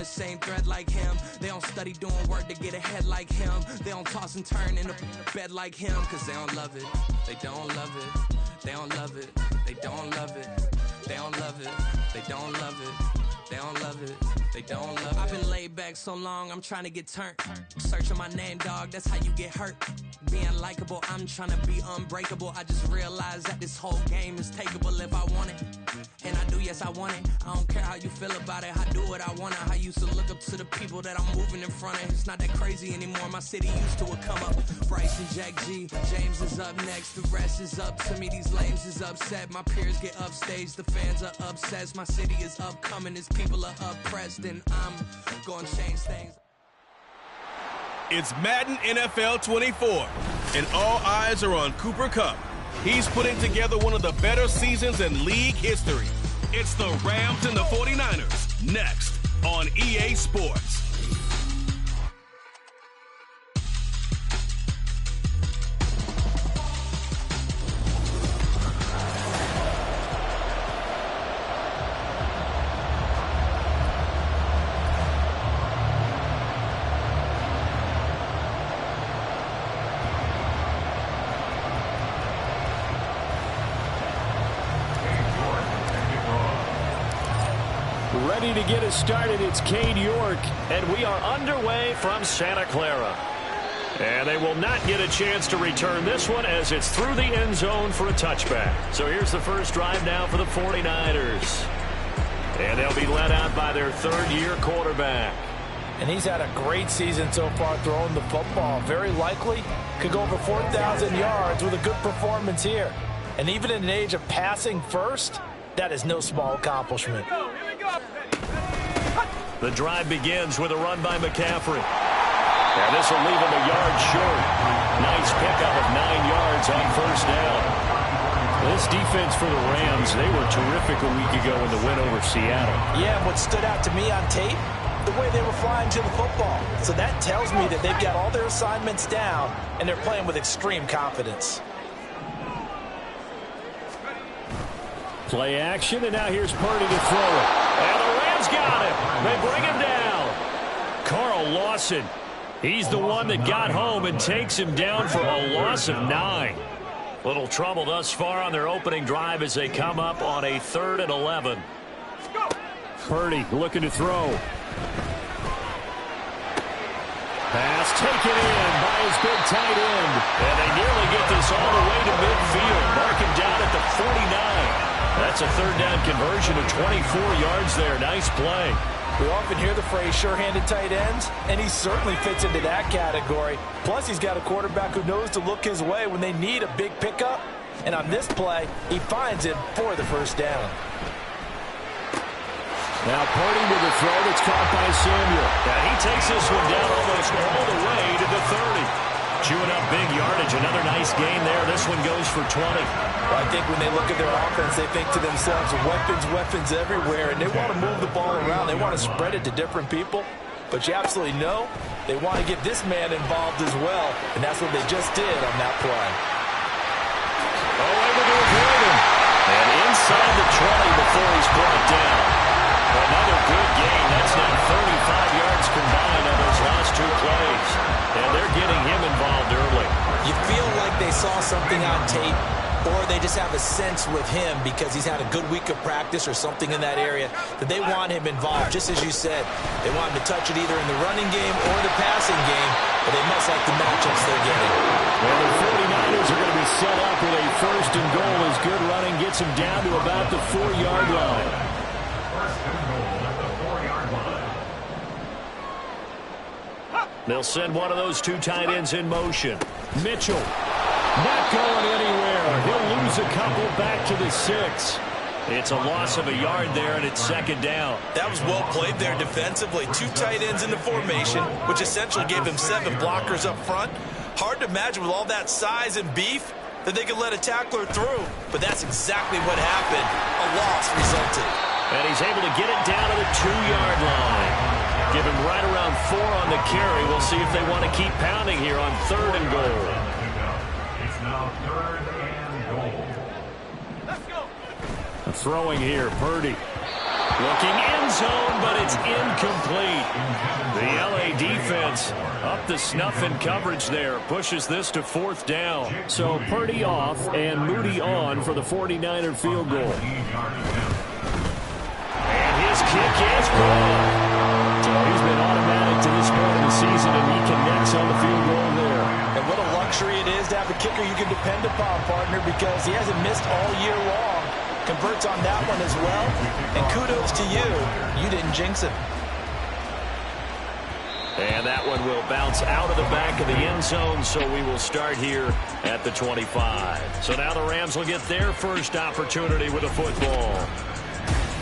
the same thread like him. They don't study doing work to get ahead like him. They don't toss and turn in the bed like him. Cause they don't love it, they don't love it. They don't love it, they don't love it. They don't love it, they don't love it. They don't love it, they don't love it. I've been laid back so long, I'm trying to get turned. Searching my name, dog, that's how you get hurt. Being likable, I'm trying to be unbreakable. I just realized that this whole game is takeable if I want it. And I do, yes, I want it. I don't care how you feel about it, I do what I want it. I used to look up to the people that I'm moving in front of. It's not that crazy anymore, my city used to a come up. Bryce and Jack G, James is up next. The rest is up to me, these lames is upset. My peers get upstage, the fans are obsessed. My city is upcoming, it's people are oppressed, and I'm gonna change things. It's Madden NFL 24, and all eyes are on Cooper Kupp. He's putting together one of the better seasons in league history. It's the Rams and the 49ers, next on EA Sports. Ready to get us started, it's Cade York. And we are underway from Santa Clara. And they will not get a chance to return this one as it's through the end zone for a touchback. So here's the first drive now for the 49ers. And they'll be led out by their third-year quarterback. And he's had a great season so far throwing the football. Very likely could go over 4,000 yards with a good performance here. And even in an age of passing first, that is no small accomplishment. The drive begins with a run by McCaffrey. And this will leave him a yard short. Nice pickup of 9 yards on first down. This defense for the Rams, they were terrific a week ago in the win over Seattle. Yeah, and what stood out to me on tape, the way they were flying to the football. So that tells me that they've got all their assignments down, and they're playing with extreme confidence. Play action, and now here's Purdy to throw it. And the Rams got him. They bring him down. Carl Lawson, he's the one that got home and takes him down for a loss of 9. Little trouble thus far on their opening drive as they come up on a 3rd and 11. Purdy looking to throw. Pass taken in by his big tight end. And they nearly get this all the way to midfield. Mark him down at the 49. That's a third down conversion of 24 yards there. Nice play. We often hear the phrase sure-handed tight ends, and he certainly fits into that category. Plus, he's got a quarterback who knows to look his way when they need a big pickup. And on this play, he finds him for the first down. Now Purdy with a throw that's caught by Samuel. Yeah, he takes this one down almost all the way to the 30. Chewing up big yardage. Another nice gain there. This one goes for 20. Well, I think when they look at their offense, they think to themselves, weapons everywhere, and they want to move the ball around. They want to spread it to different people. But you absolutely know they want to get this man involved as well, and that's what they just did on that play. Oh, able to avoid him. And inside the 20 before he's brought down. Another good gain. That's now 35 yards combined on those last 2 plays. And they're getting him involved early. You feel like they saw something on tape, or they just have a sense with him because he's had a good week of practice or something in that area that they want him involved. Just as you said, they want him to touch it either in the running game or the passing game, but they must like the matchups they're getting. Well, the 49ers are going to be set up with a first and goal as good running gets him down to about the 4-yard line. They'll send one of those 2 tight ends in motion. Mitchell, not going anywhere. He'll lose a couple back to the 6. It's a loss of a yard there, and it's 2nd down. That was well played there defensively. 2 tight ends in the formation, which essentially gave them 7 blockers up front. Hard to imagine with all that size and beef that they could let a tackler through. But that's exactly what happened. A loss resulted. And he's able to get it down to the 2-yard line. Give him right around 4 on the carry. We'll see if they want to keep pounding here on 3rd and goal. It's now 3rd and goal. Let's go. Throwing here, Purdy. Looking end zone, but it's incomplete. The LA defense up the snuff in coverage there. Pushes this to 4th down. So Purdy off and Moody on for the 49er field goal. And his kick is good. So he's been automatic to this point of the season, and he connects on the field goal there. And what a luxury it is to have a kicker you can depend upon, partner, because he hasn't missed all year long. Converts on that one as well. And kudos to you. You didn't jinx him. And that one will bounce out of the back of the end zone, so we will start here at the 25. So now the Rams will get their first opportunity with a football.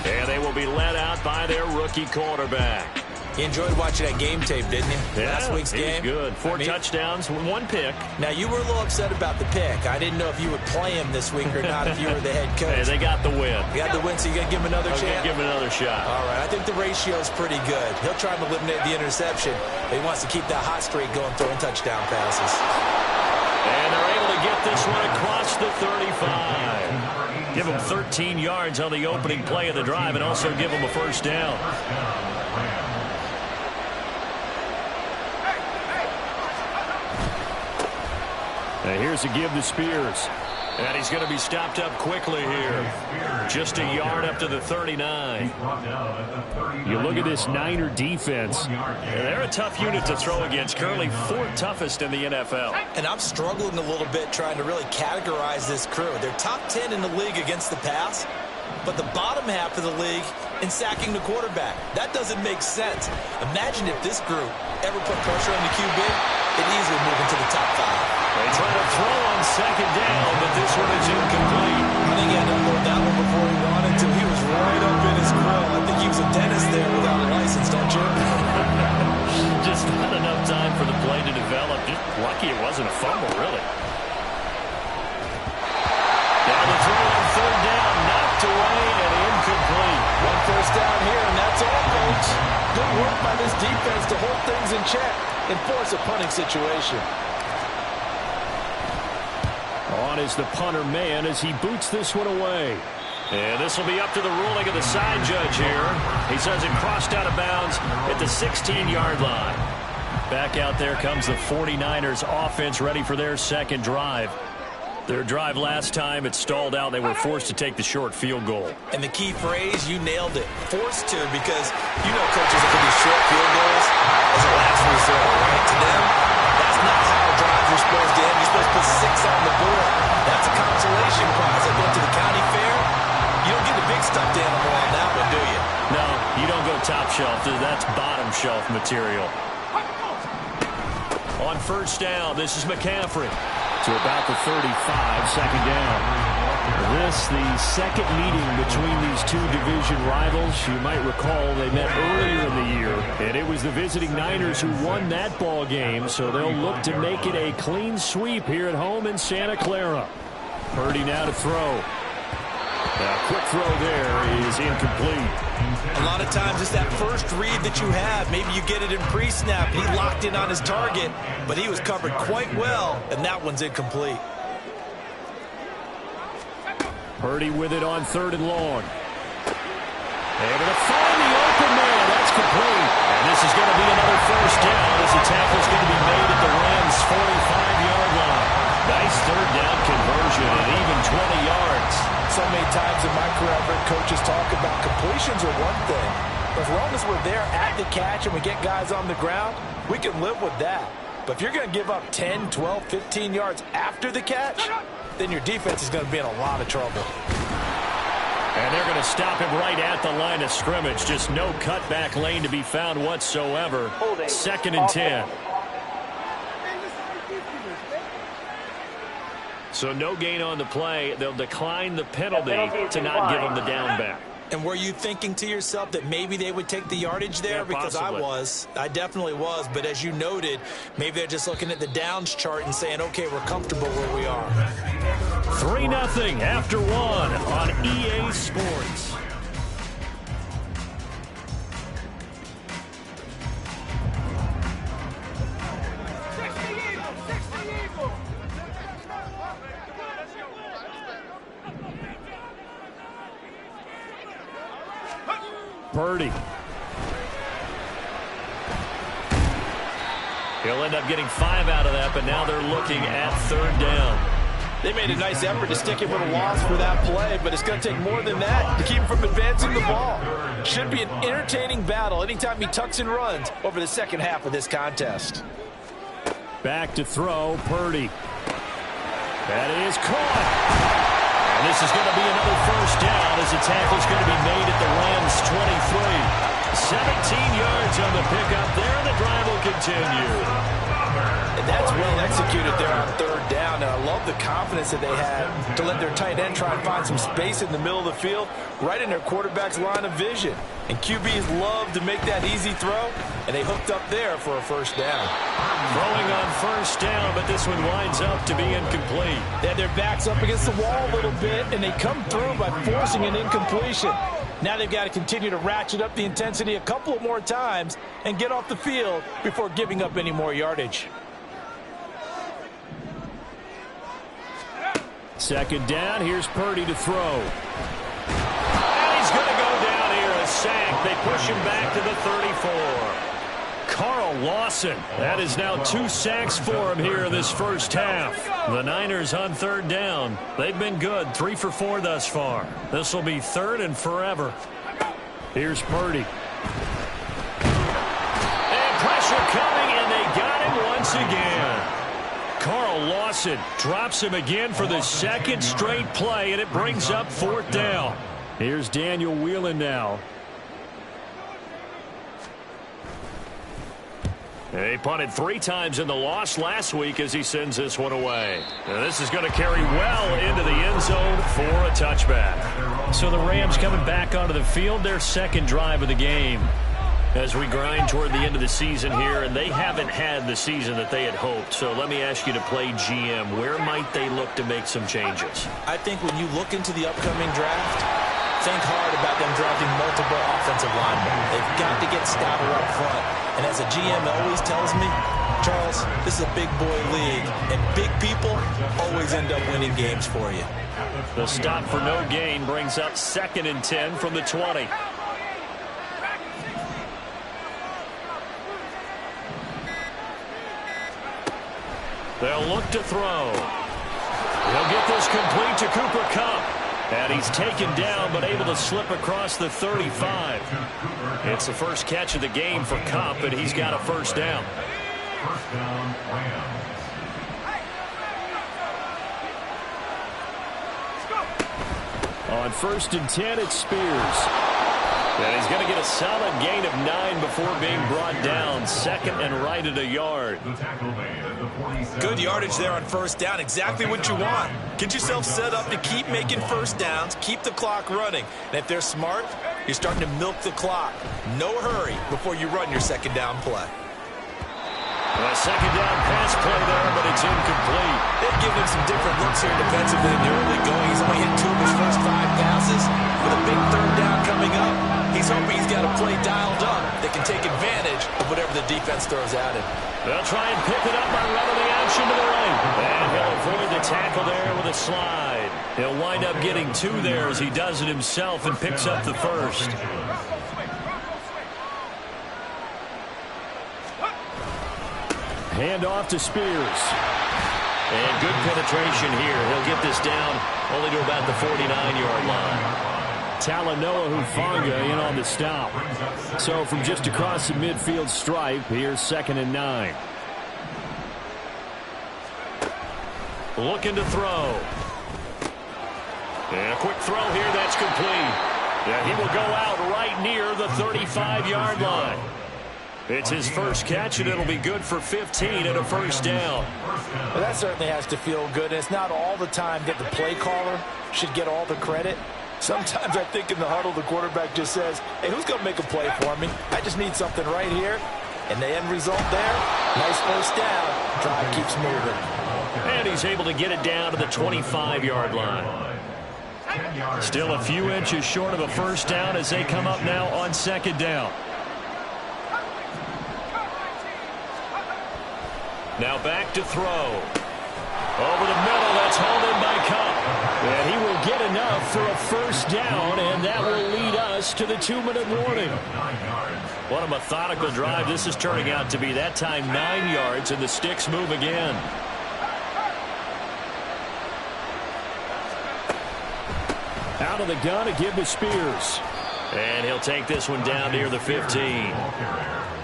And they will be led out by their rookie quarterback. You enjoyed watching that game tape, didn't you? Yeah, Last week's game. Good. 4 touchdowns, 1 pick. Now, you were a little upset about the pick. I didn't know if you would play him this week or not if you were the head coach. Hey, they got the win. You got the win, so you're going to give him another chance? Give him another shot. All right, I think the ratio is pretty good. He'll try to eliminate the interception, but he wants to keep that hot streak going, throwing touchdown passes. And they're able to get this one across the 35. Give him 13 yards on the opening play of the drive and also give him a first down. And here's a give to Spears. And he's going to be stopped up quickly here. Just a yard up to the 39. You look at this Niner defense. And they're a tough unit to throw against. Currently 4th toughest in the NFL. And I'm struggling a little bit trying to really categorize this crew. They're top 10 in the league against the pass, but the bottom half of the league in sacking the quarterback. That doesn't make sense. Imagine if this group ever put pressure on the QB, it'd easily move into the top 5. They try to throw on 2nd down, but this one is incomplete. I think he had to unload that one before he wanted to. He was right up in his grill. I think he was a dentist there without a license, don't you? Just not enough time for the play to develop. Just lucky it wasn't a fumble, really. Now the throw on 3rd down, knocked away and incomplete. 1 first down here, and that's all, folks. Good work by this defense to hold things in check and force a punting situation. On is the punter man as he boots this one away. And this will be up to the ruling of the side judge here. He says it crossed out of bounds at the 16-yard line. Back out there comes the 49ers offense ready for their second drive. Their drive last time, it stalled out. They were forced to take the short field goal. And the key phrase, you nailed it. Forced to, because you know coaches that can do short field goals as a last resort, right? To them, that's not how drives are supposed to end. You're supposed to put 6 on the board. That's a consolation prize. I went to the county fair. You don't get the big stuffed animal on that one, do you? No, you don't go top shelf. That's bottom shelf material. On 1st down, this is McCaffrey. To about the 35, 2nd down. This, the second meeting between these two division rivals. You might recall they met earlier in the year, and it was the visiting Niners who won that ball game, so they'll look to make it a clean sweep here at home in Santa Clara. Purdy now to throw. A quick throw there is incomplete. A lot of times it's that first read that you have. Maybe you get it in pre-snap. He locked in on his target, but he was covered quite well, and that one's incomplete. Purdy with it on 3rd and long. Able to find the open man. That's complete. And this is going to be another first down as the tackle's going to be made at the Rams' 45-yard line. Nice 3rd down conversion and even 20 yards. So many times in my career, I've heard coaches talk about completions are one thing. But as long as we're there at the catch and we get guys on the ground, we can live with that. But if you're going to give up 10, 12, 15 yards after the catch, then your defense is going to be in a lot of trouble. And they're going to stop him right at the line of scrimmage. Just no cutback lane to be found whatsoever. 2nd and 10. So no gain on the play. They'll decline the penalty to not give him the down back. And were you thinking to yourself that maybe they would take the yardage there? Yeah, because possibly. I definitely was. But as you noted, maybe they're just looking at the downs chart and saying, okay, we're comfortable where we are. 3-0 after 1 on EA Sports. Purdy. He'll end up getting 5 out of that, but now they're looking at 3rd down. They made a nice effort to stick him with a loss for that play, but it's going to take more than that to keep him from advancing the ball. Should be an entertaining battle anytime he tucks and runs over the second half of this contest. Back to throw, Purdy. That is caught. And this is going to be another 1st down as the tackle's going to be made at the Rams' 23. 17 yards on the pickup there, and the drive will continue. And that's well executed there on 3rd down. And I love the confidence that they had to let their tight end try and find some space in the middle of the field, right in their quarterback's line of vision. And QBs love to make that easy throw, and they hooked up there for a 1st down. Throwing on 1st down, but this one winds up to be incomplete. They had their backs up against the wall a little bit, and they come through by forcing an incompletion. Now they've got to continue to ratchet up the intensity a couple of more times and get off the field before giving up any more yardage. 2nd down, here's Purdy to throw. And he's going to go down here, a sack. They push him back to the 34. Carl Lawson, that is now 2 sacks for him here in this 1st half. The Niners on 3rd down. They've been good, 3 for 4 thus far. This will be 3rd and forever. Here's Purdy. And pressure coming, and they got him once again. Carl Lawson drops him again for the 2nd straight play, and it brings up 4th down. Here's Daniel Whelan now. He punted 3 times in the loss last week as he sends this one away. And this is going to carry well into the end zone for a touchback. So the Rams coming back onto the field, their 2nd drive of the game. As we grind toward the end of the season here, and they haven't had the season that they had hoped. So let me ask you to play GM. Where might they look to make some changes? I think when you look into the upcoming draft, think hard about them drafting multiple offensive linemen. They've got to get stouter up front. And as a GM always tells me, Charles, this is a big boy league, and big people always end up winning games for you. The stop for no gain brings up 2nd and 10 from the 20. They'll look to throw. He'll get this complete to Cooper Kupp. And he's taken down, but able to slip across the 35. It's the 1st catch of the game for Kupp, and he's got a 1st down. 1st down, Rams. On 1st and 10, it's Spears. And he's going to get a solid gain of 9 before being brought down. 2nd and right at a yard. Good yardage there on 1st down. Exactly what you want. Get yourself set up to keep making 1st downs, keep the clock running. And if they're smart, you're starting to milk the clock. No hurry before you run your 2nd down play. A 2nd down pass play there, but it's incomplete. They've given him some different looks here defensively in the early going. He's only hit 2 of his first 5 passes. With a big 3rd down coming up, he's hoping he's got a play dialed up that can take advantage of whatever the defense throws at him. They'll try and pick it up by running the action to the right. And he'll avoid the tackle there with a slide. He'll wind up getting 2 there as he does it himself and picks up the 1st. Hand off to Spears. And good penetration here. He'll get this down only to about the 49-yard line. Talanoa Hufanga in on the stop. So from just across the midfield stripe, here's 2nd and 9. Looking to throw. And a quick throw here, that's complete. Yeah, he will go out right near the 35-yard line. It's his 1st catch, and it'll be good for 15 and a 1st down. Well, that certainly has to feel good. And it's not all the time that the play caller should get all the credit. Sometimes I think in the huddle, the quarterback just says, hey, who's going to make a play for me? I just need something right here. And the end result there, nice 1st down. Drive keeps moving. And he's able to get it down to the 25-yard line. Still a few inches short of a 1st down as they come up now on 2nd down. Now back to throw. Over the middle, that's hauled in by Kupp. And he will to get enough for a first down, and that will lead us to the 2-minute warning. What a methodical drive this is turning out to be. That time 9 yards, and the sticks move again. Out of the gun to give to Spears. And he'll take this one down near the 15.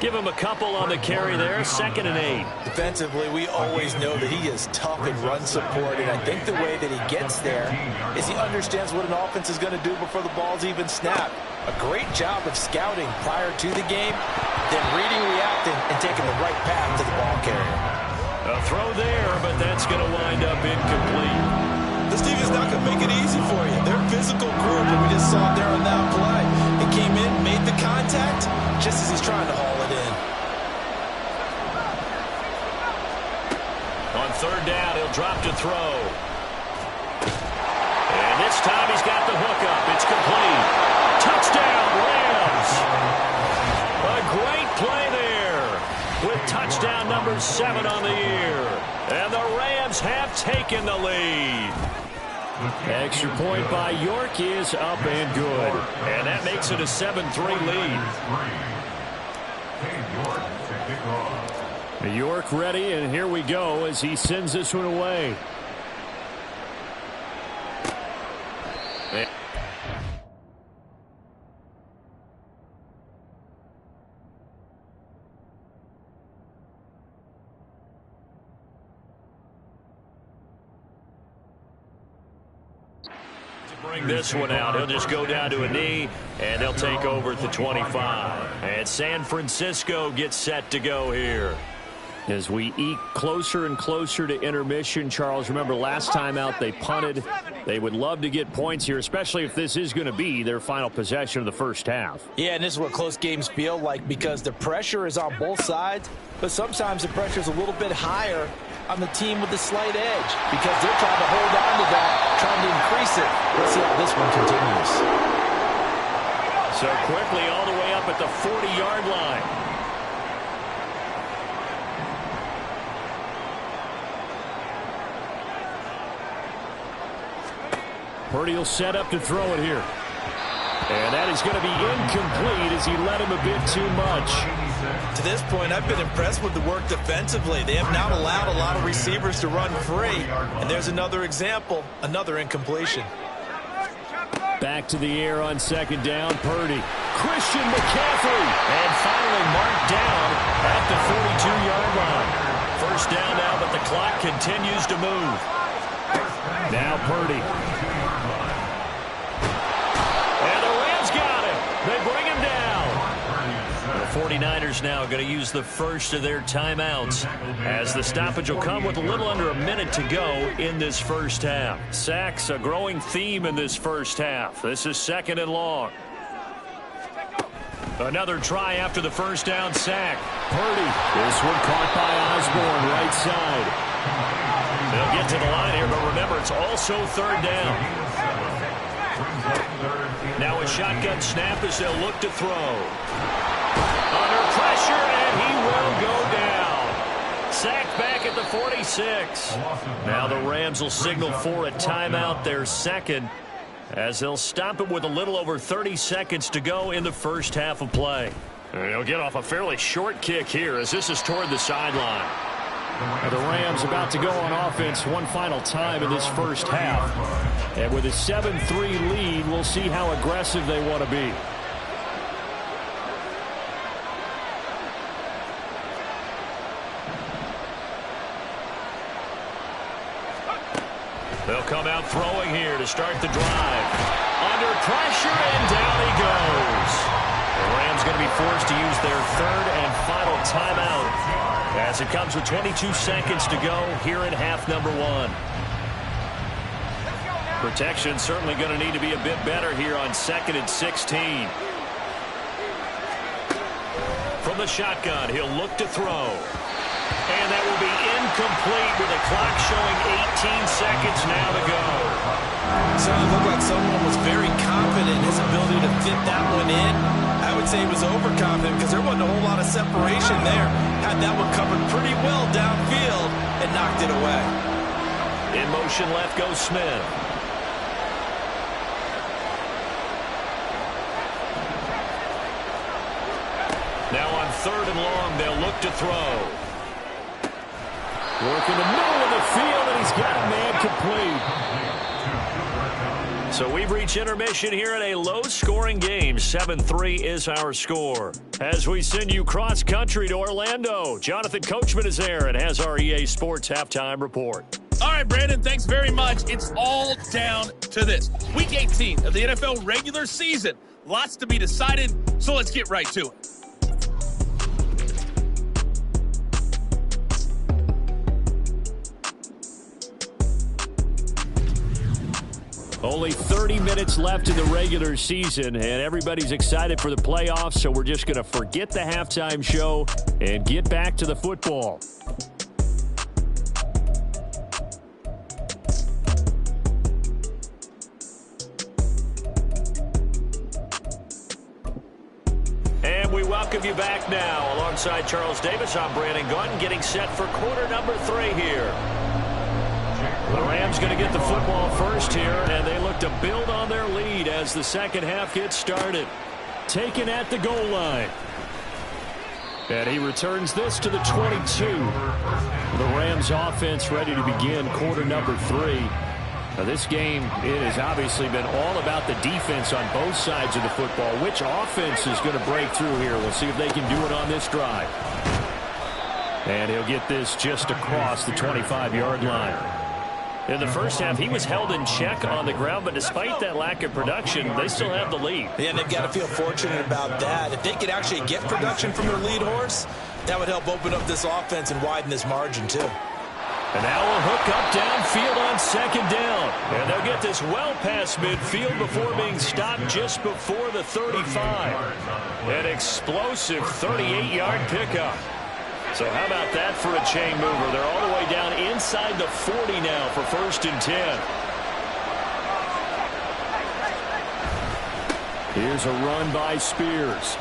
Give him a couple on the carry there, 2nd and 8. Defensively, we always know that he is tough in run support, and I think the way that he gets there is he understands what an offense is going to do before the ball's even snapped. A great job of scouting prior to the game, then reading, reacting, and taking the right path to the ball carrier. A throw there, but that's going to wind up incomplete. This team is not going to make it easy for you. They're a physical group, and we just saw it there on that play. It came in, made the contact, just as he's trying to haul it in. On 3rd down, he'll drop to throw. And this time he's got the hook up. It's complete. Touchdown, Rams! A great play there with touchdown number 7 on the year. And the Rams have taken the lead. Extra point by York is up and good. And that makes it a 7-3 lead. York ready, and here we go as he sends this one away. Bring this one out. He'll just go down to a knee, and they'll take over at the 25. And San Francisco gets set to go here. As we eke closer and closer to intermission, Charles, remember last time out they punted. They would love to get points here, especially if this is going to be their final possession of the first half. Yeah, and this is what close games feel like because the pressure is on both sides, but sometimes the pressure is a little bit higher on the team with the slight edge because they're trying to hold on to that, trying to increase it. Let's see how this one continues. So quickly all the way up at the 40-yard line. Purdy will set up to throw it here. And that is going to be incomplete as he led him a bit too much. To this point, I've been impressed with the work defensively. They have not allowed a lot of receivers to run free. And there's another example, another incompletion. Back to the air on 2nd down, Purdy. Christian McCaffrey. And finally marked down at the 42-yard line. First down now, but the clock continues to move. Now Purdy. They bring him down. The 49ers now going to use the first of their timeouts as the stoppage will come with a little under a minute to go in this first half. Sacks, a growing theme in this first half. This is 2nd and long. Another try after the first down sack. Purdy. This one caught by Osborne, right side. They'll get to the line here, but remember, it's also 3rd down. Now a shotgun snap as they'll look to throw. Under pressure, and he will go down. Sacked back at the 46. Now the Rams will signal for a timeout, their 2nd, as they'll stop it with a little over 30 seconds to go in the first half of play. And he'll get off a fairly short kick here as this is toward the sideline. The Rams about to go on offense one final time in this first half. And with a 7-3 lead, we'll see how aggressive they want to be. They'll come out throwing here to start the drive. Under pressure, and down he goes. The Rams going to be forced to use their 3rd and final timeout as it comes with 22 seconds to go here in half number 1. Protection certainly going to need to be a bit better here on 2nd and 16. From the shotgun, he'll look to throw. And that will be incomplete with the clock showing 18 seconds now to go. So it looked like someone was very confident in his ability to fit that one in. I would say he was overconfident because there wasn't a whole lot of separation there. Had that one covered pretty well downfield and knocked it away. In motion left goes Smith. 3rd and long. They'll look to throw. Work in the middle of the field, and he's got a man complete. So we've reached intermission here in a low-scoring game. 7-3 is our score. As we send you cross-country to Orlando, Jonathan Coachman is there and has our EA Sports Halftime Report. All right, Brandon, thanks very much. It's all down to this. Week 18 of the NFL regular season. Lots to be decided, so let's get right to it. Only 30 minutes left in the regular season, and everybody's excited for the playoffs, so we're just going to forget the halftime show and get back to the football. And we welcome you back now. Alongside Charles Davis, I'm Brandon Gaudin, getting set for quarter number 3 here. The Rams going to get the football first here, and they look to build on their lead as the second half gets started. Taken at the goal line. And he returns this to the 22. The Rams offense ready to begin quarter number 3. Now this game, it has obviously been all about the defense on both sides of the football. Which offense is going to break through here? We'll see if they can do it on this drive. And he'll get this just across the 25-yard line. In the first half, he was held in check on the ground, but despite that lack of production, they still have the lead. Yeah, and they've got to feel fortunate about that. If they could actually get production from their lead horse, that would help open up this offense and widen this margin, too. And now a hook up downfield on second down. And they'll get this well past midfield before being stopped just before the 35. An explosive 38-yard pickup. So how about that for a chain mover? They're all the way down inside the 40 now for 1st and 10. Here's a run by Spears.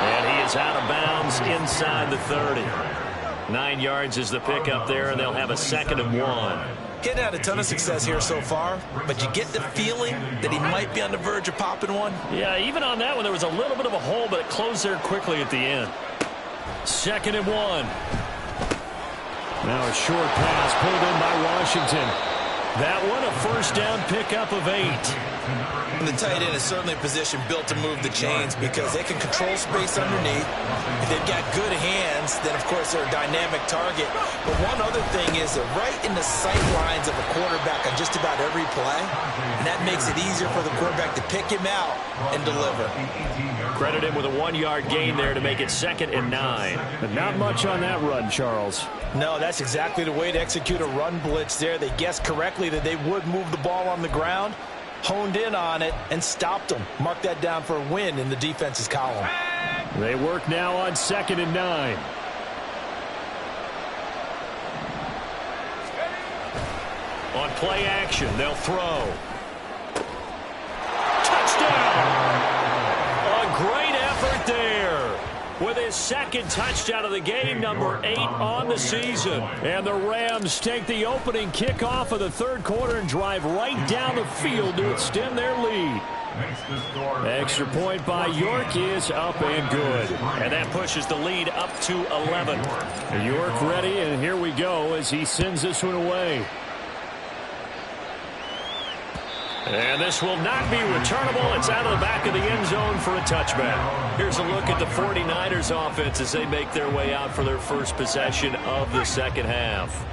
And he is out of bounds inside the 30. 9 yards is the pickup there, and they'll have a 2nd and 1. Getting had a ton of success here so far, but you get the feeling that he might be on the verge of popping one. Yeah, even on that one, there was a little bit of a hole, but it closed there quickly at the end. 2nd and 1. Now a short pass pulled in by Washington. That one a 1st down pickup of 8. And the tight end is certainly a position built to move the chains because they can control space underneath. If they've got good hands, then of course they're a dynamic target. But one other thing is they're right in the sight lines of a quarterback on just about every play. And that makes it easier for the quarterback to pick him out and deliver. Credit him with a 1-yard gain there to make it 2nd and 9. But not much on that run, Charles. No, that's exactly the way to execute a run blitz there. They guessed correctly that they would move the ball on the ground, honed in on it, and stopped them. Mark that down for a win in the defense's column. They work now on 2nd and 9. On play action, they'll throw. Touchdown! A great effort there. With his 2nd touchdown of the game, number 8 on the season. And the Rams take the opening kickoff of the 3rd quarter and drive right down the field to extend their lead. Extra point by York is up and good. And that pushes the lead up to 11. York ready, and here we go as he sends this one away. And this will not be returnable. It's out of the back of the end zone for a touchback. Here's a look at the 49ers offense as they make their way out for their first possession of the second half.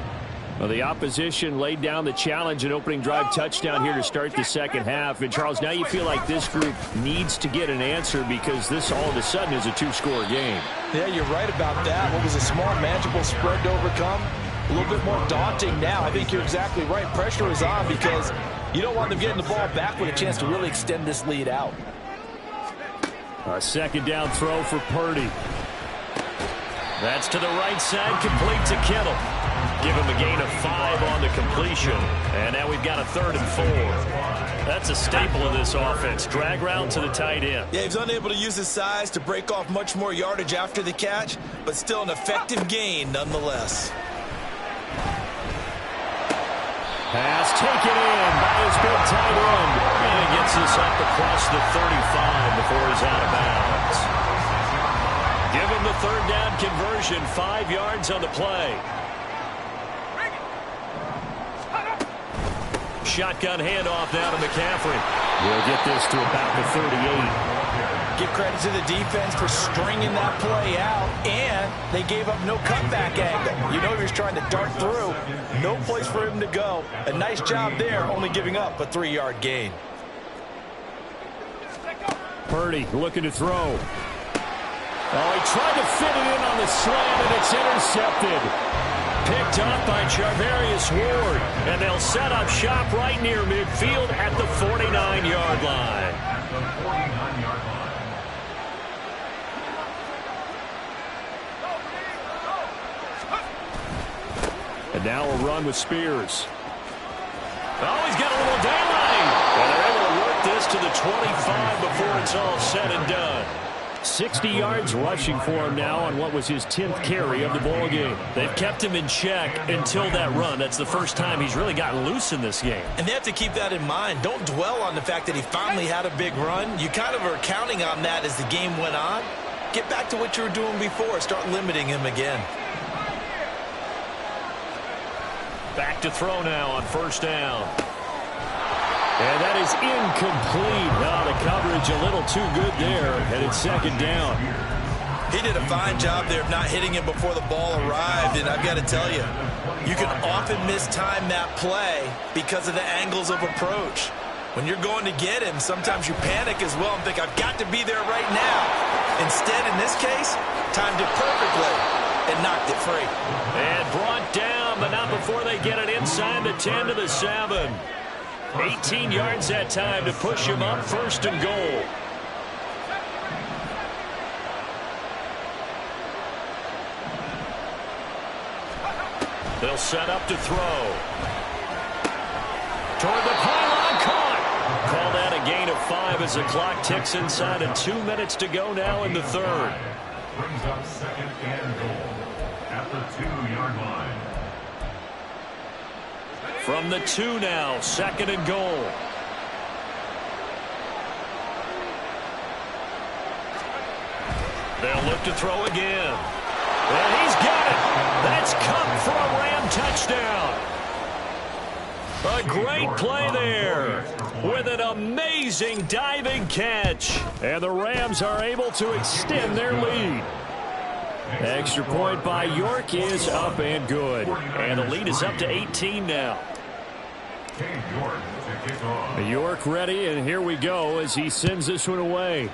Well, the opposition laid down the challenge and opening drive touchdown here to start the second half. And, Charles, now you feel like this group needs to get an answer because this all of a sudden is a 2-score game. Yeah, you're right about that. What was a small, manageable spread to overcome? A little bit more daunting now. I think you're exactly right. Pressure is on because you don't want them getting the ball back with a chance to really extend this lead out. A 2nd down throw for Purdy. That's to the right side, complete to Kittle. Give him a gain of 5 on the completion. And now we've got a 3rd and 4. That's a staple of this offense. Drag route to the tight end. Yeah, he's unable to use his size to break off much more yardage after the catch, but still an effective gain nonetheless. Pass taken in by his big tight end. And he gets this up across the 35 before he's out of bounds. Give him the third down conversion, 5 yards on the play. Shotgun handoff now to McCaffrey. We'll get this to about the 38. Give credit to the defense for stringing that play out, and they gave up no cutback angle. You know he was trying to dart through. No place for him to go. A nice job there, only giving up a 3-yard gain. Purdy looking to throw. Oh, he tried to fit it in on the slant, and it's intercepted. Picked up by Charvarius Ward, and they'll set up shop right near midfield at the 49-yard line. The 49-yard line. And now a run with Spears. Oh, he's got a little daylight. And they're able to work this to the 25 before it's all said and done. 60 yards rushing for him now on what was his 10th carry of the ball game. They've kept him in check until that run. That's the first time he's really gotten loose in this game. And they have to keep that in mind. Don't dwell on the fact that he finally had a big run. You kind of are counting on that as the game went on. Get back to what you were doing before. Start limiting him again. Back to throw now on first down. And that is incomplete. Oh, the coverage a little too good there, and it's second down. He did a fine job there of not hitting him before the ball arrived, and I've got to tell you, you can often mistime that play because of the angles of approach. When you're going to get him, sometimes you panic as well and think, I've got to be there right now. Instead, in this case, timed it perfectly and knocked it free. And brought down, but not before they get it inside the 10 to the 7. 18 yards that time to push him up, first and goal. They'll set up to throw. Toward the pylon, caught. Call that a gain of 5 as the clock ticks inside, and 2 minutes to go now in the third. Brings up second and goal at the 2-yard line. From the 2 now, second and goal. They'll look to throw again. And he's got it. That's Kupp for a Ram touchdown. A great play there with an amazing diving catch. And the Rams are able to extend their lead. Extra point by York is up and good. And the lead is up to 18 now. York ready, and here we go as he sends this one away.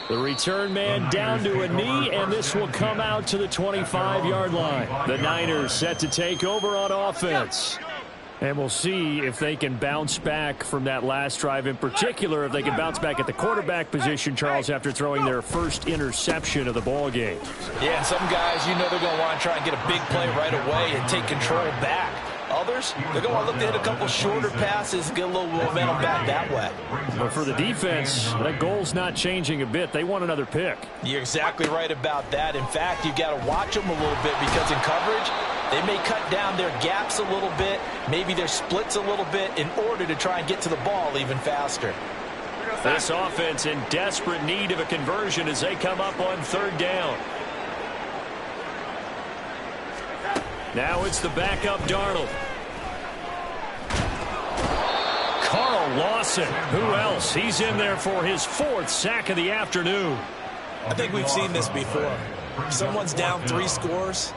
The return man down to a knee, and this will come out to the 25-yard line. The Niners set to take over on offense. And we'll see if they can bounce back from that last drive, in particular if they can bounce back at the quarterback position, Charles, after throwing their first interception of the ball game. Yeah, some guys, you know they're going to want to try and get a big play right away and take control back. Others, they're going to want to look to hit a couple shorter passes, get a little momentum back that way. But for the defense, that goal's not changing a bit. They want another pick. You're exactly right about that. In fact, you've got to watch them a little bit because in coverage, they may cut down their gaps a little bit, maybe their splits a little bit in order to try and get to the ball even faster. This offense in desperate need of a conversion as they come up on third down. Now it's the backup Darnold. Carl Lawson. Who else? He's in there for his 4th sack of the afternoon. I think we've seen this before. Someone's down 3 scores.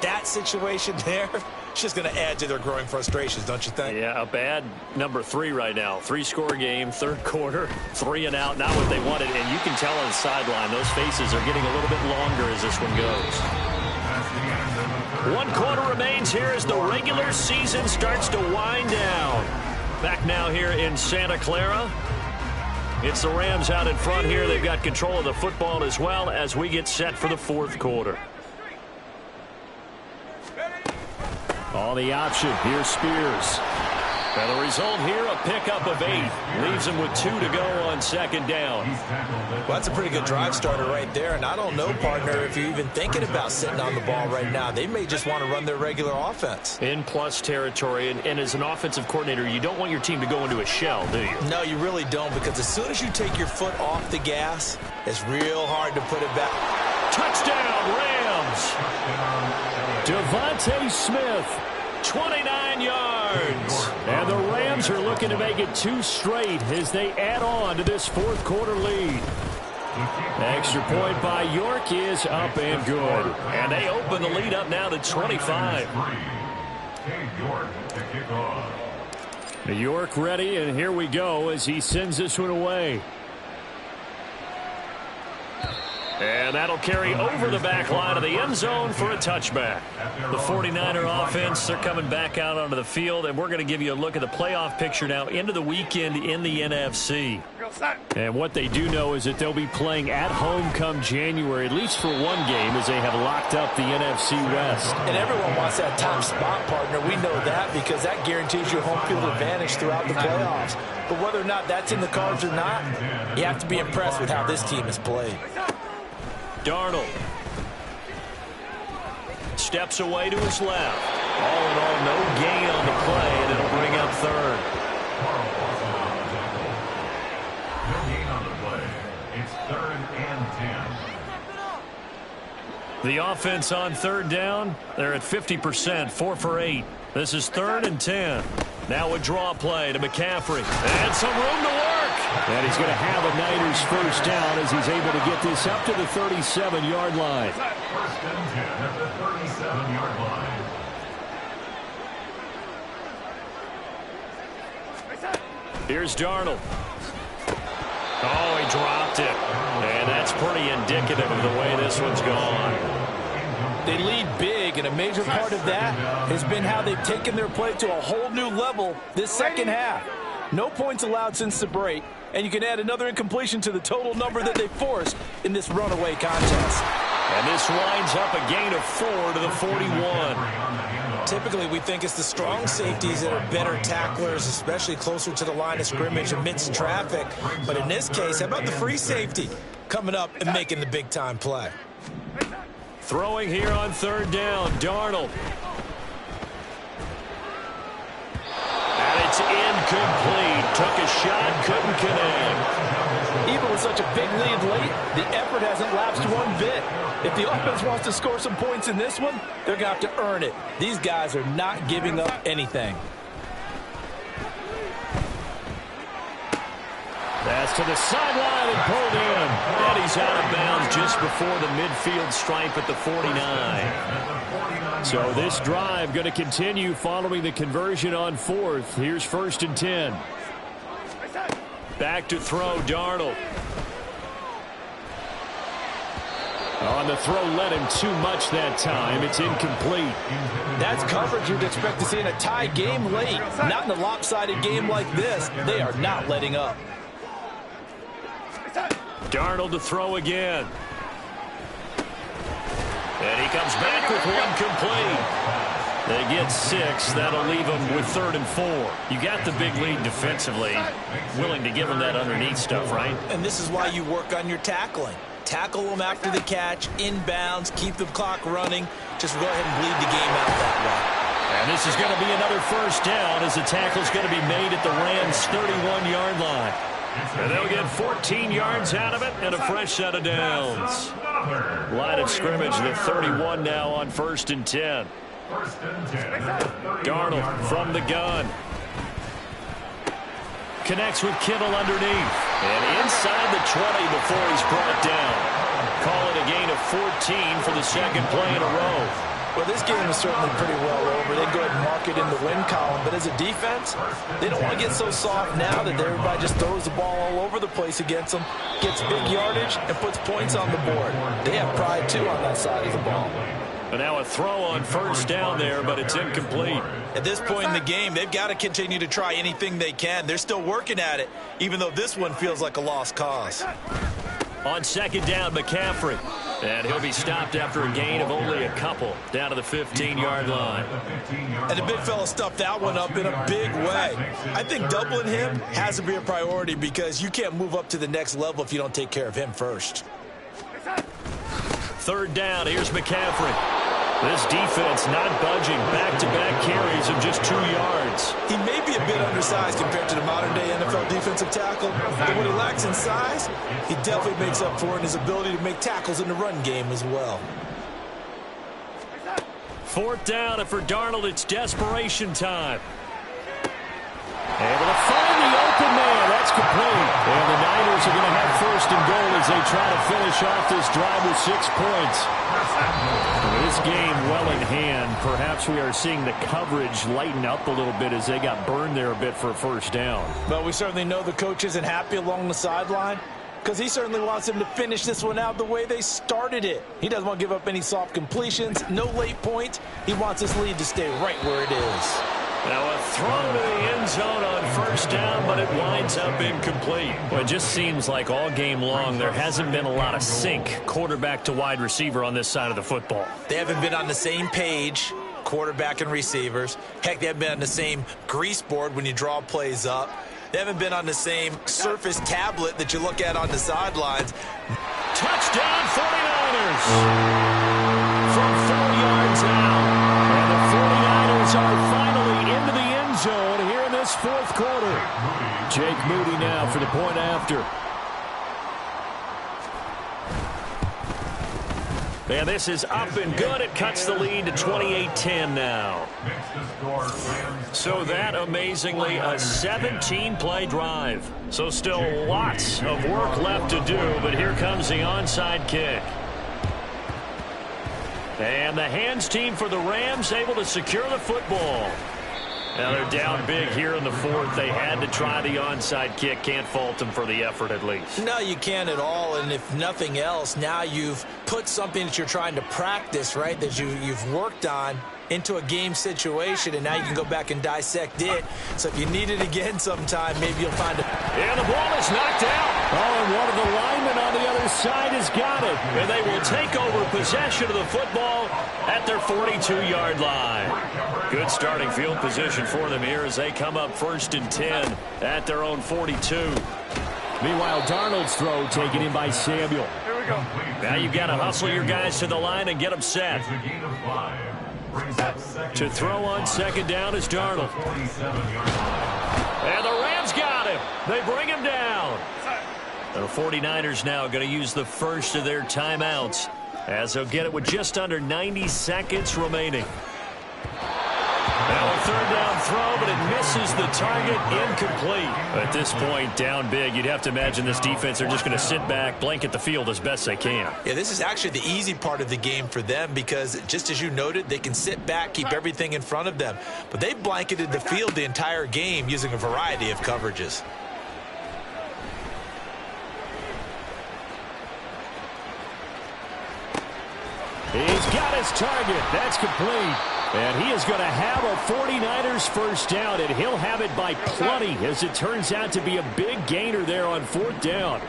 That situation there, it's just going to add to their growing frustrations, don't you think? Yeah, a bad number 3 right now. 3-score game, third quarter, 3 and out, not what they wanted. And you can tell on the sideline, those faces are getting a little bit longer as this one goes. 1 quarter remains here as the regular season starts to wind down. Back now here in Santa Clara. It's the Rams out in front here. They've got control of the football as well as we get set for the 4th quarter. On the option, here's Spears. And the result here, a pickup of 8. Leaves him with 2 to go on second down. Well, that's a pretty good drive starter right there. And I don't know, partner, if you're even thinking about sitting on the ball right now. They may just want to run their regular offense. In plus territory. And as an offensive coordinator, you don't want your team to go into a shell, do you? No, you really don't, because as soon as you take your foot off the gas, it's real hard to put it back. Touchdown, Rams! Devontae Smith, 29 yards. And the Rams are looking to make it 2 straight as they add on to this fourth quarter lead. Extra point by York is up and good. And they open the lead up now to 25. York ready, and here we go as he sends this one away. And that'll carry over the back line of the end zone for a touchback. The 49er offense, they're coming back out onto the field, and we're going to give you a look at the playoff picture now into the weekend in the NFC. And what they do know is that they'll be playing at home come January, at least for one game, as they have locked up the NFC West. And everyone wants that top spot, partner. We know that because that guarantees you home field advantage throughout the playoffs. But whether or not that's in the cards or not, you have to be impressed with how this team has played. Darnold steps away to his left. All in all, no gain on the play, and it'll bring up third. No gain on the play. It's 3rd and 10. The offense on third down, they're at 50%, 4 for 8. This is 3rd and 10. Now a draw play to McCaffrey. And some room to work. And he's going to have a Niners first down as he's able to get this up to the 37-yard line. 1st and 10 at the 37-yard line. Here's Darnold. Oh, he dropped it. And that's pretty indicative of the way this one's gone. They lead big, and a major part of that has been how they've taken their play to a whole new level this second half. No points allowed since the break, and you can add another incompletion to the total number that they forced in this runaway contest. And this winds up a gain of 4 to the 41. Typically, we think it's the strong safeties that are better tacklers, especially closer to the line of scrimmage amidst traffic. But in this case, how about the free safety coming up and making the big-time play? Throwing here on third down, Darnold. And it's incomplete. Took a shot, couldn't connect. Even with such a big lead late, the effort hasn't lapsed one bit. If the offense wants to score some points in this one, they're going to have to earn it. These guys are not giving up anything. That's to the sideline and pulled in. And he's out of bounds just before the midfield stripe at the 49. So this drive going to continue following the conversion on 4th. Here's 1st and 10. Back to throw, Darnold. On the throw, led him too much that time. It's incomplete. That's coverage you'd expect to see in a tie game late. Not in a lopsided game like this. They are not letting up. Darnold to throw again. And he comes back with one complete. They get 6. That'll leave them with 3rd and 4. You got the big lead defensively. Willing to give them that underneath stuff, right? And this is why you work on your tackling. Tackle them after the catch, inbounds, keep the clock running. Just go ahead and bleed the game out that way. And this is going to be another first down as the tackle's going to be made at the Rams' 31-yard line. And they'll get 14 yards out of it and a fresh set of downs. Line of scrimmage, the 31 now on 1st and 10. Darnold from the gun. Connects with Kittle underneath. And inside the 20 before he's brought down. Call it a gain of 14 for the second play in a row. Well, this game is certainly pretty well over. They go ahead and mark it in the win column. But as a defense, they don't want to get so soft now that everybody just throws the ball all over the place against them, gets big yardage, and puts points on the board. They have pride, too, on that side of the ball. But now a throw on first down there, but it's incomplete. At this point in the game, they've got to continue to try anything they can. They're still working at it, even though this one feels like a lost cause. On second down, McCaffrey. And he'll be stopped after a gain of only a couple down to the 15-yard line. And the big fella stuffed that one up in a big way. I think doubling him has to be a priority because you can't move up to the next level if you don't take care of him first. Third down, here's McCaffrey. This defense not budging. Back-to-back carries of just 2 yards. He may be a bit undersized compared to the modern-day NFL defensive tackle, but what he lacks in size, he definitely makes up for in his ability to make tackles in the run game as well. Fourth down, and for Darnold, it's desperation time. Able to find the open man. That's complete. And the Niners are going to have first and goal as they try to finish off this drive with 6 points. This game well in hand. Perhaps we are seeing the coverage lighten up a little bit as they got burned there a bit for a first down. Well, we certainly know the coach isn't happy along the sideline because he certainly wants them to finish this one out the way they started it. He doesn't want to give up any soft completions, no late points. He wants this lead to stay right where it is. Now a throw to the end zone on first down, but it winds up incomplete. Well, it just seems like all game long there hasn't been a lot of sync quarterback to wide receiver on this side of the football. They haven't been on the same page, quarterback and receivers. Heck, they haven't been on the same grease board when you draw plays up. They haven't been on the same Surface tablet that you look at on the sidelines. Touchdown 49ers! From 4 yards out. And the 49ers are finally into the end zone here in this fourth quarter. Jake Moody now for the point after. And this is up and good. It cuts the lead to 28-10 now. So that, amazingly, a 17-play drive. So still lots of work left to do, but here comes the onside kick. And the hands team for the Rams able to secure the football. Now they're down big here in the fourth. They had to try the onside kick. Can't fault them for the effort at least. No, you can't at all. And if nothing else, now you've put something that you're trying to practice, right, that you've worked on into a game situation, and now you can go back and dissect it. So if you need it again sometime, maybe you'll find it. And the ball is knocked out. Oh, and one of the linemen on the other side has got it. And they will take over possession of the football at their 42-yard line. Good starting field position for them here as they come up 1st and 10 at their own 42. Meanwhile, Darnold's throw taken in by Samuel. Here we go. Now you've got to hustle your guys to the line and get them set. To throw on second down is Darnold. And the Rams got him. They bring him down. The 49ers now going to use the first of their timeouts as they'll get it with just under 90 seconds remaining. Now a third down throw, but it misses the target, incomplete. At this point, down big, you'd have to imagine this defense are just going to sit back, blanket the field as best they can. Yeah, this is actually the easy part of the game for them because, just as you noted, they can sit back, keep everything in front of them. But they blanketed the field the entire game using a variety of coverages. He's got his target. That's complete. And he is going to have a 49ers first down, and he'll have it by plenty as it turns out to be a big gainer there on 4th down.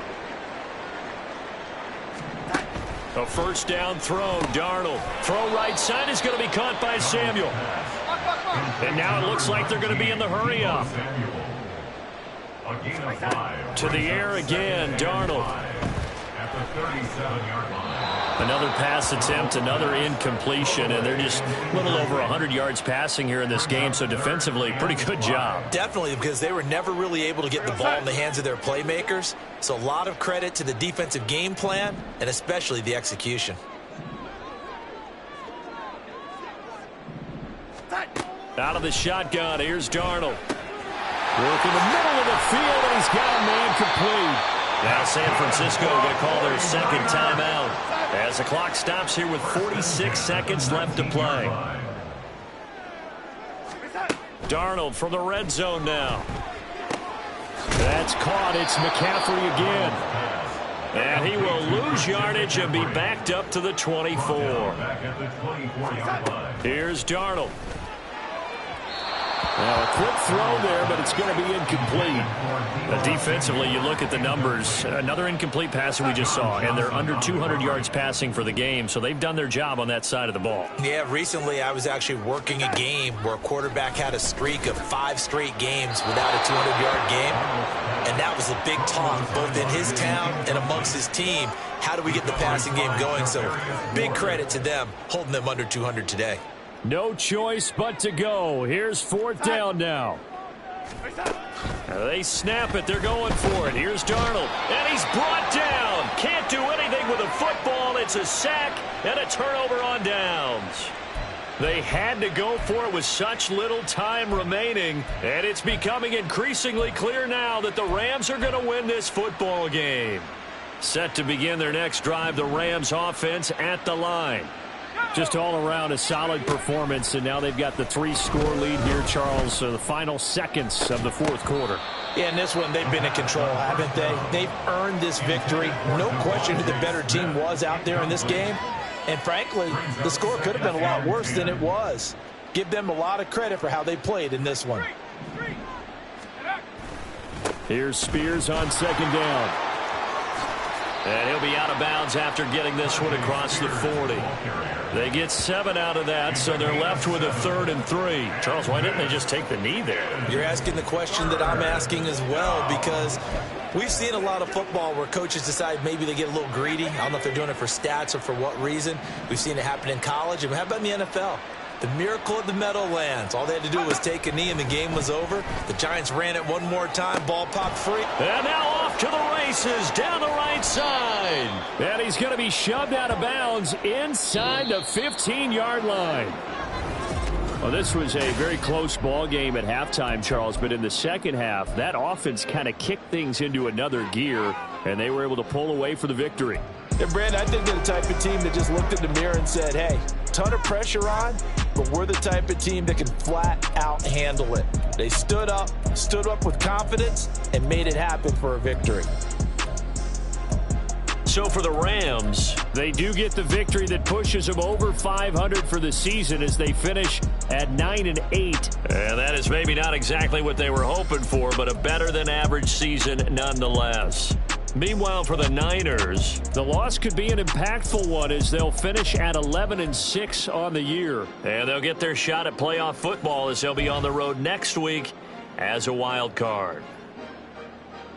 A first down throw, Darnold. Throw right side is going to be caught by Samuel. And now it looks like they're going to be in the hurry up. To the air again, Darnold. At the 37-yard line. Another pass attempt, another incompletion, and they're just a little over 100 yards passing here in this game, so defensively, pretty good job. Definitely, because they were never really able to get the ball in the hands of their playmakers. So a lot of credit to the defensive game plan, and especially the execution. Out of the shotgun, here's Darnold. Work in the middle of the field, and he's got a man complete. Now San Francisco going to call their second timeout as the clock stops here with 46 seconds left to play. Darnold from the red zone now. That's caught. It's McCaffrey again. And he will lose yardage and be backed up to the 24. Here's Darnold. Now, a quick throw there, but it's going to be incomplete. Defensively, you look at the numbers. Another incomplete pass that we just saw, and they're under 200 yards passing for the game, so they've done their job on that side of the ball. Yeah, recently I was actually working a game where a quarterback had a streak of 5 straight games without a 200-yard game, and that was a big talk both in his town and amongst his team. How do we get the passing game going? So big credit to them holding them under 200 today. No choice but to go. Here's 4th down now. They snap it. They're going for it. Here's Darnold. And he's brought down. Can't do anything with a football. It's a sack and a turnover on downs. They had to go for it with such little time remaining. And it's becoming increasingly clear now that the Rams are going to win this football game. Set to begin their next drive, the Rams offense at the line. Just all around a solid performance, and now they've got the 3-score lead here, Charles. So the final seconds of the 4th quarter. Yeah, in this one, they've been in control, haven't they? They've earned this victory. No question who the better team was out there in this game. And frankly, the score could have been a lot worse than it was. Give them a lot of credit for how they played in this one. Here's Spears on 2nd down. And he'll be out of bounds after getting this one across the 40. They get 7 out of that, so they're left with a 3rd and 3. Charles, why didn't they just take the knee there? You're asking the question that I'm asking as well, because we've seen a lot of football where coaches decide maybe they get a little greedy. I don't know if they're doing it for stats or for what reason. We've seen it happen in college. And how about in the NFL? The miracle of the Meadowlands. All they had to do was take a knee and the game was over. The Giants ran it one more time. Ball popped free. And now off to the races down the right side. And he's going to be shoved out of bounds inside the 15-yard line. Well, this was a very close ball game at halftime, Charles, but in the second half, that offense kind of kicked things into another gear, and they were able to pull away for the victory. And Brandon, I think they're the type of team that just looked in the mirror and said, hey, ton of pressure on, but we're the type of team that can flat out handle it. They stood up with confidence, and made it happen for a victory. So for the Rams, they do get the victory that pushes them over 500 for the season as they finish at 9-8. And that is maybe not exactly what they were hoping for, but a better than average season nonetheless. Meanwhile, for the Niners, the loss could be an impactful one as they'll finish at 11-6 on the year. And they'll get their shot at playoff football as they'll be on the road next week as a wild card.